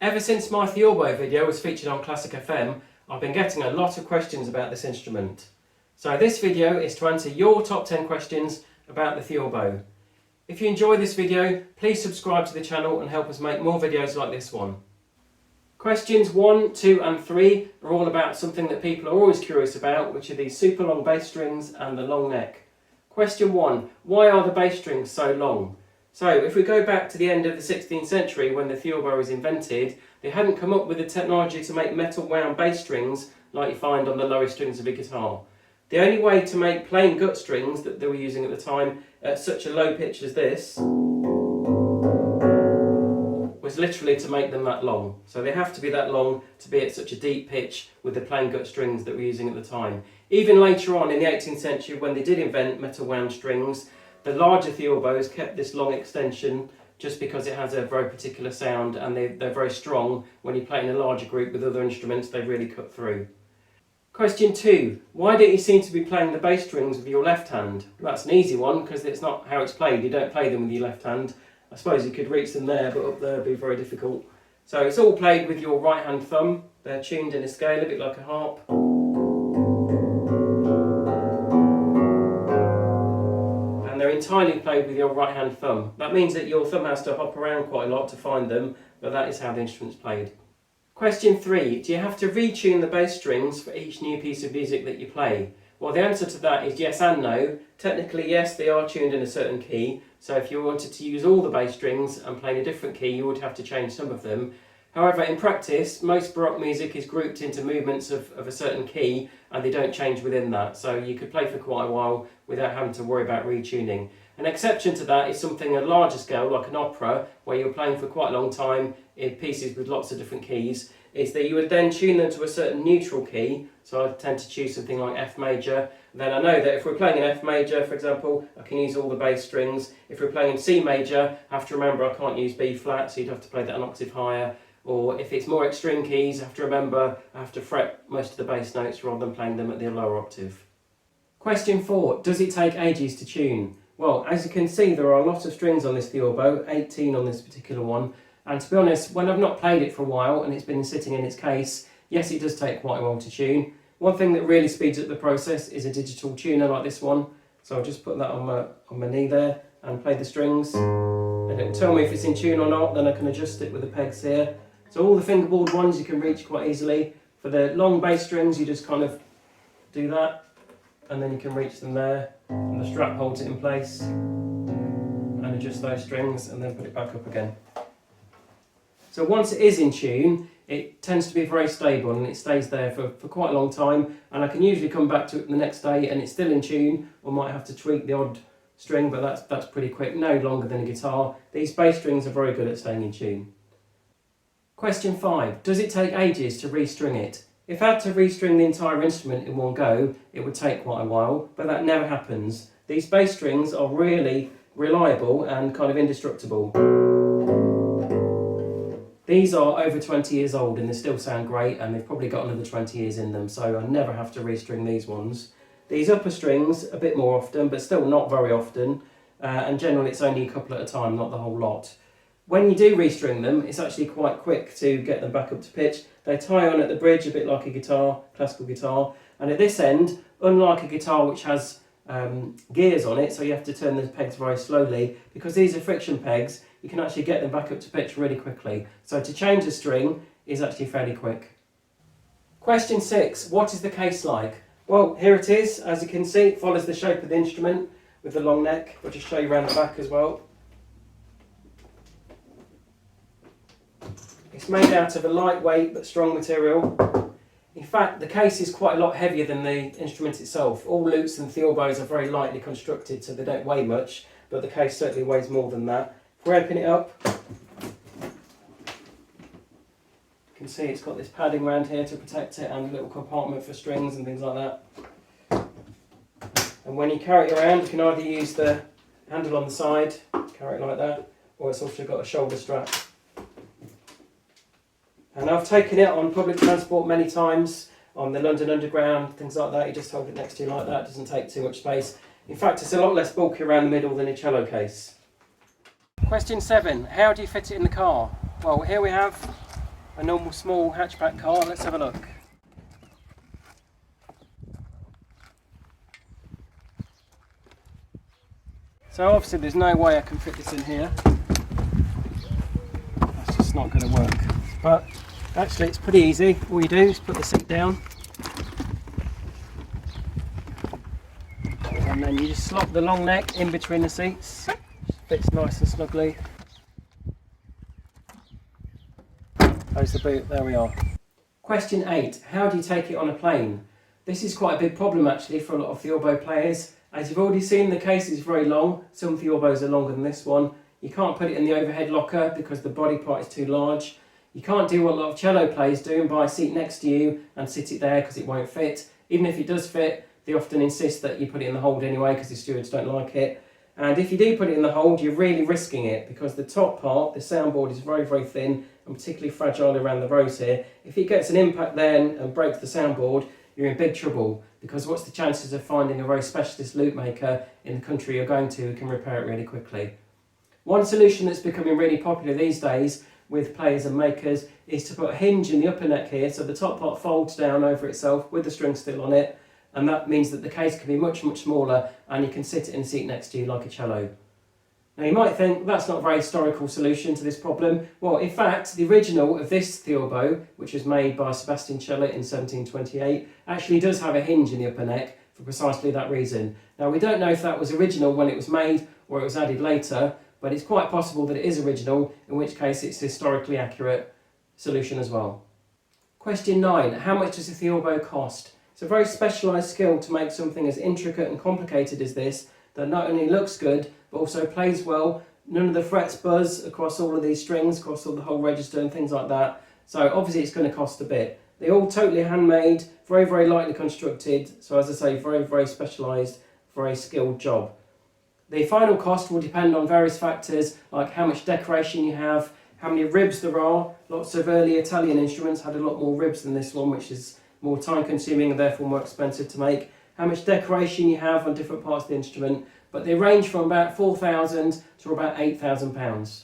Ever since my THEORBO video was featured on Classic FM, I've been getting a lot of questions about this instrument. So this video is to answer your top 10 questions about the THEORBO. If you enjoy this video, please subscribe to the channel and help us make more videos like this one. Questions 1, 2 and 3 are all about something that people are always curious about, which are these super long bass strings and the long neck. Question 1, why are the bass strings so long? So if we go back to the end of the 16th century when the theorbo was invented, they hadn't come up with the technology to make metal wound bass strings like you find on the lower strings of a guitar. The only way to make plain gut strings that they were using at the time at such a low pitch as this was literally to make them that long. So they have to be that long to be at such a deep pitch with the plain gut strings that we're using at the time. Even later on in the 18th century when they did invent metal wound strings, the larger theorbos kept this long extension just because it has a very particular sound and they're very strong. When you play in a larger group with other instruments, they really cut through. Question 2. Why don't you seem to be playing the bass strings with your left hand? Well, that's an easy one because it's not how it's played. You don't play them with your left hand. I suppose you could reach them there, but up there would be very difficult. So it's all played with your right hand thumb. They're tuned in a scale, a bit like a harp. They're entirely played with your right hand thumb. That means that your thumb has to hop around quite a lot to find them, but that is how the instrument's played. Question 3. Do you have to retune the bass strings for each new piece of music that you play? Well, the answer to that is yes and no. Technically, yes, they are tuned in a certain key, so if you wanted to use all the bass strings and play in a different key, you would have to change some of them. However, in practice, most Baroque music is grouped into movements of a certain key and they don't change within that. So you could play for quite a while without having to worry about retuning. An exception to that is something at a larger scale, like an opera, where you're playing for quite a long time in pieces with lots of different keys, is that you would then tune them to a certain neutral key. So I tend to choose something like F major. Then I know that if we're playing in F major, for example, I can use all the bass strings. If we're playing in C major, I have to remember I can't use B flat, so you'd have to play that an octave higher. Or if it's more extreme keys, I have to remember I have to fret most of the bass notes rather than playing them at the lower octave. Question 4. Does it take ages to tune? Well, as you can see, there are a lot of strings on this theorbo, 18 on this particular one. And to be honest, when I've not played it for a while and it's been sitting in its case, yes, it does take quite a while to tune. One thing that really speeds up the process is a digital tuner like this one. So I'll just put that on my knee there and play the strings. And it'll tell me if it's in tune or not, then I can adjust it with the pegs here. So all the fingerboard ones you can reach quite easily. For the long bass strings, you just kind of do that, and then you can reach them there, and the strap holds it in place, and adjust those strings, and then put it back up again. So once it is in tune, it tends to be very stable, and it stays there for quite a long time, and I can usually come back to it the next day, and it's still in tune, or might have to tweak the odd string, but that's pretty quick, no longer than a guitar. These bass strings are very good at staying in tune. Question 5. Does it take ages to restring it? If I had to restring the entire instrument in one go, it would take quite a while, but that never happens. These bass strings are really reliable and kind of indestructible. These are over 20 years old and they still sound great, and they've probably got another 20 years in them, so I never have to restring these ones. These upper strings a bit more often, but still not very often, and generally it's only a couple at a time, not the whole lot. When you do restring them, it's actually quite quick to get them back up to pitch. They tie on at the bridge a bit like a guitar, classical guitar, and at this end, unlike a guitar which has gears on it, so you have to turn the pegs very slowly, because these are friction pegs, you can actually get them back up to pitch really quickly. So to change a string is actually fairly quick. Question 6. What is the case like? Well, here it is. As you can see, it follows the shape of the instrument with the long neck. I'll just show you around the back as well. It's made out of a lightweight but strong material. In fact, the case is quite a lot heavier than the instrument itself. All lutes and theorbos are very lightly constructed, so they don't weigh much, but the case certainly weighs more than that. If we open it up, you can see it's got this padding around here to protect it and a little compartment for strings and things like that. And when you carry it around, you can either use the handle on the side, carry it like that, or it's also got a shoulder strap. And I've taken it on public transport many times, on the London Underground, things like that. You just hold it next to you like that, it doesn't take too much space. In fact, it's a lot less bulky around the middle than a cello case. Question 7. How do you fit it in the car? Well, here we have a normal small hatchback car. Let's have a look. So obviously there's no way I can fit this in here. That's just not going to work. But actually it's pretty easy. All you do is put the seat down. And then you just slot the long neck in between the seats. Fits nice and snugly. Close the boot, there we are. Question 8. How do you take it on a plane? This is quite a big problem actually for a lot of theorbo players. As you've already seen, the case is very long. Some theorbos are longer than this one. You can't put it in the overhead locker because the body part is too large. You can't do what a lot of cello players do and buy a seat next to you and sit it there because it won't fit. Even if it does fit, they often insist that you put it in the hold anyway because the stewards don't like it. And if you do put it in the hold, you're really risking it because the top part, the soundboard, is very, very thin and particularly fragile around the rows here. If it gets an impact then and breaks the soundboard, you're in big trouble because what's the chances of finding a very specialist lute maker in the country you're going to who can repair it really quickly? One solution that's becoming really popular these days with players and makers is to put a hinge in the upper neck here so the top part folds down over itself with the string still on it, and that means that the case can be much, much smaller and you can sit it in the seat next to you like a cello. Now you might think that's not a very historical solution to this problem. Well, in fact, the original of this theorbo, which was made by Sebastian Cello in 1728, actually does have a hinge in the upper neck for precisely that reason. Now we don't know if that was original when it was made or it was added later, but it's quite possible that it is original, in which case it's a historically accurate solution as well. Question 9. How much does a theorbo cost? It's a very specialised skill to make something as intricate and complicated as this that not only looks good but also plays well. None of the frets buzz across all of these strings, across all the whole register and things like that. So obviously it's going to cost a bit. They're all totally handmade, very, very lightly constructed. So as I say, very, very specialised, very skilled job. The final cost will depend on various factors like how much decoration you have, how many ribs there are. Lots of early Italian instruments had a lot more ribs than this one, which is more time consuming and therefore more expensive to make. How much decoration you have on different parts of the instrument, but they range from about £4,000 to about £8,000.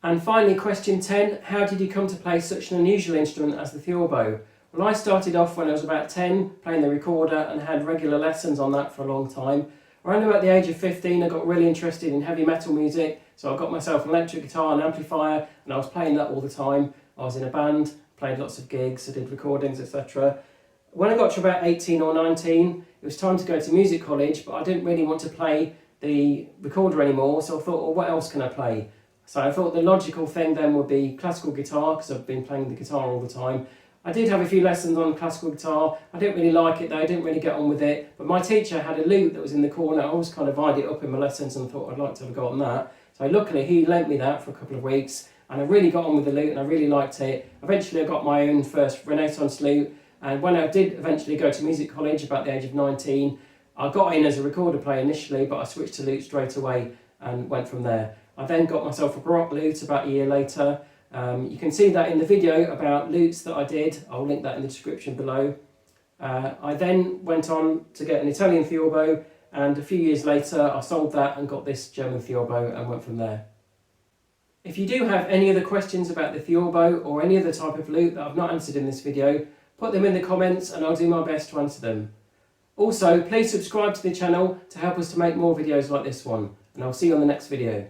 And finally, question 10, how did you come to play such an unusual instrument as the theorbo? Well, I started off when I was about 10, playing the recorder and had regular lessons on that for a long time. Around about the age of 15, I got really interested in heavy metal music, so I got myself an electric guitar and amplifier, and I was playing that all the time. I was in a band, played lots of gigs, I did recordings, etc. When I got to about 18 or 19, it was time to go to music college, but I didn't really want to play the recorder anymore, so I thought, well, what else can I play? So I thought the logical thing then would be classical guitar, because I've been playing the guitar all the time. I did have a few lessons on classical guitar. I didn't really like it though, I didn't really get on with it, but my teacher had a lute that was in the corner. I always kind of eyed it up in my lessons and thought I'd like to have a go on that. So luckily he lent me that for a couple of weeks, and I really got on with the lute and I really liked it. Eventually I got my own first Renaissance lute, and when I did eventually go to music college about the age of 19, I got in as a recorder player initially, but I switched to lute straight away and went from there. I then got myself a baroque lute about a year later. You can see that in the video about lutes that I did. I'll link that in the description below. I then went on to get an Italian theorbo, and a few years later I sold that and got this German theorbo and went from there. If you do have any other questions about the theorbo or any other type of lute that I've not answered in this video, put them in the comments and I'll do my best to answer them. Also, please subscribe to the channel to help us to make more videos like this one, and I'll see you on the next video.